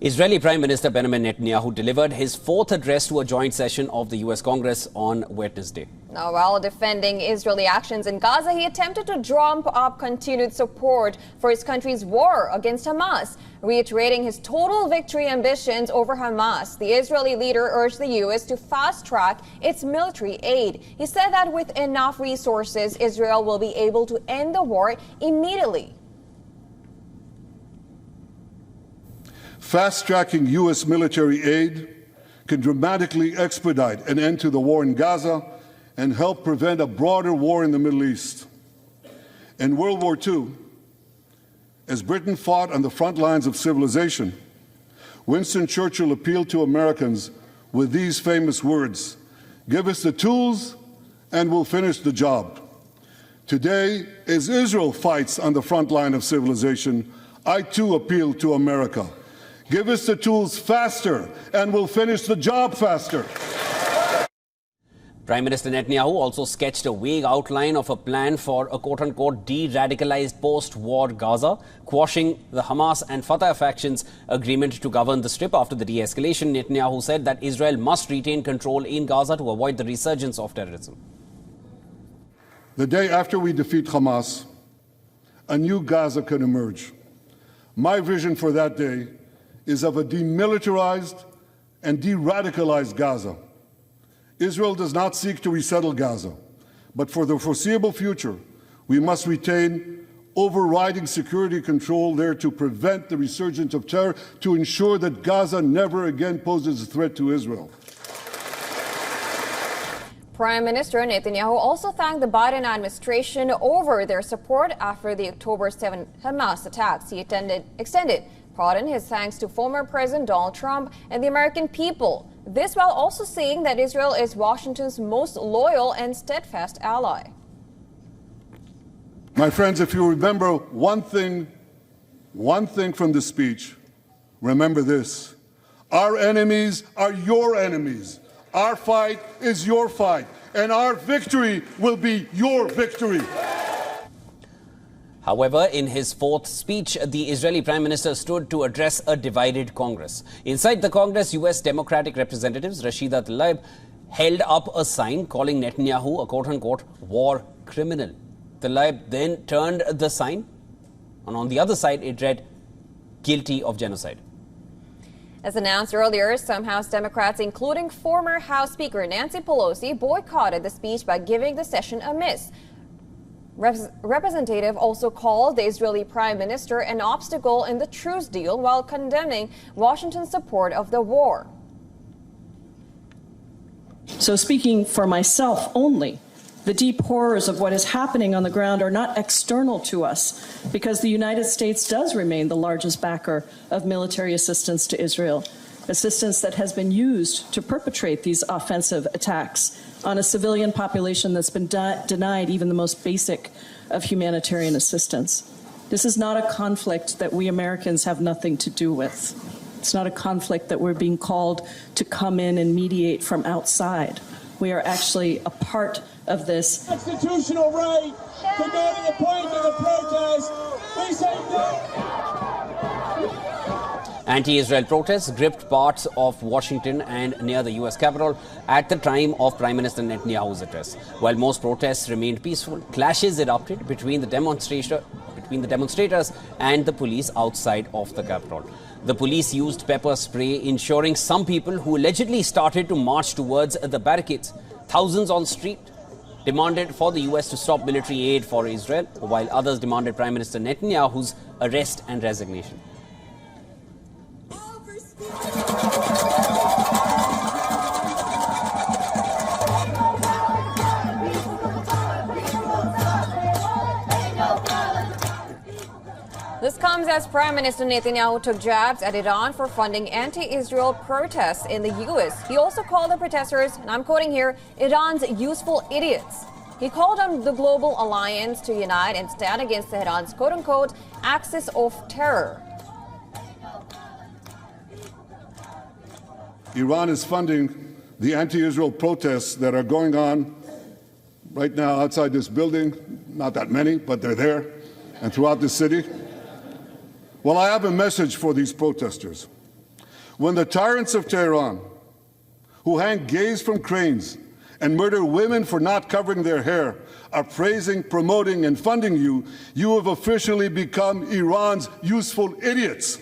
Israeli Prime Minister Benjamin Netanyahu delivered his fourth address to a joint session of the U.S. Congress on Wednesday. Now, while defending Israeli actions in Gaza, he attempted to drum up continued support for his country's war against Hamas. Reiterating his total victory ambitions over Hamas, the Israeli leader urged the U.S. to fast-track its military aid. He said that with enough resources, Israel will be able to end the war immediately. Fast-tracking U.S. military aid can dramatically expedite an end to the war in Gaza and help prevent a broader war in the Middle East. In World War II, as Britain fought on the front lines of civilization, Winston Churchill appealed to Americans with these famous words: "Give us the tools and we'll finish the job." Today, as Israel fights on the front line of civilization, I too appeal to America. Give us the tools faster, and we'll finish the job faster. Prime Minister Netanyahu also sketched a vague outline of a plan for a quote-unquote de-radicalized post-war Gaza, quashing the Hamas and Fatah factions' agreement to govern the Strip after the de-escalation. Netanyahu said that Israel must retain control in Gaza to avoid the resurgence of terrorism. The day after we defeat Hamas, a new Gaza can emerge. My vision for that day is of a demilitarized and de-radicalized Gaza. Israel does not seek to resettle Gaza, but for the foreseeable future, we must retain overriding security control there to prevent the resurgence of terror, to ensure that Gaza never again poses a threat to Israel. Prime Minister Netanyahu also thanked the Biden administration over their support after the October 7 Hamas attacks. He extended his thanks to former President Donald Trump and the American people. This while also saying that Israel is Washington's most loyal and steadfast ally. My friends, if you remember one thing from the speech, remember this: our enemies are your enemies. Our fight is your fight, and our victory will be your victory. However, in his fourth speech, the Israeli Prime Minister stood to address a divided Congress. Inside the Congress, U.S. Democratic representatives Rashida Tlaib held up a sign calling Netanyahu a quote-unquote war criminal. Tlaib then turned the sign, and on the other side it read, "guilty of genocide." As announced earlier, some House Democrats, including former House Speaker Nancy Pelosi, boycotted the speech by giving the session a miss. Representative also called the Israeli Prime Minister an obstacle in the truce deal while condemning Washington's support of the war. So speaking for myself only, the deep horrors of what is happening on the ground are not external to us, because the United States does remain the largest backer of military assistance to Israel, assistance that has been used to perpetrate these offensive attacks on a civilian population that's been denied even the most basic of humanitarian assistance. This is not a conflict that we Americans have nothing to do with. It's not a conflict that we're being called to come in and mediate from outside. We are actually a part of this. Constitutional right to go to the point of the protest. We say no. Anti-Israel protests gripped parts of Washington and near the U.S. Capitol at the time of Prime Minister Netanyahu's address. While most protests remained peaceful, clashes erupted between the demonstrators and the police outside of the Capitol. The police used pepper spray, ensuring some people who allegedly started to march towards the barricades. Thousands on the street demanded for the U.S. to stop military aid for Israel, while others demanded Prime Minister Netanyahu's arrest and resignation. This comes as Prime Minister Netanyahu took jabs at Iran for funding anti-Israel protests in the U.S. He also called the protesters, and I'm quoting here, Iran's useful idiots. He called on the global alliance to unite and stand against Tehran's quote-unquote axis of terror. Iran is funding the anti-Israel protests that are going on right now outside this building. Not that many, but they're there, and throughout the city. Well, I have a message for these protesters. When the tyrants of Tehran, who hang gays from cranes and murder women for not covering their hair, are praising, promoting, and funding you, you have officially become Iran's useful idiots.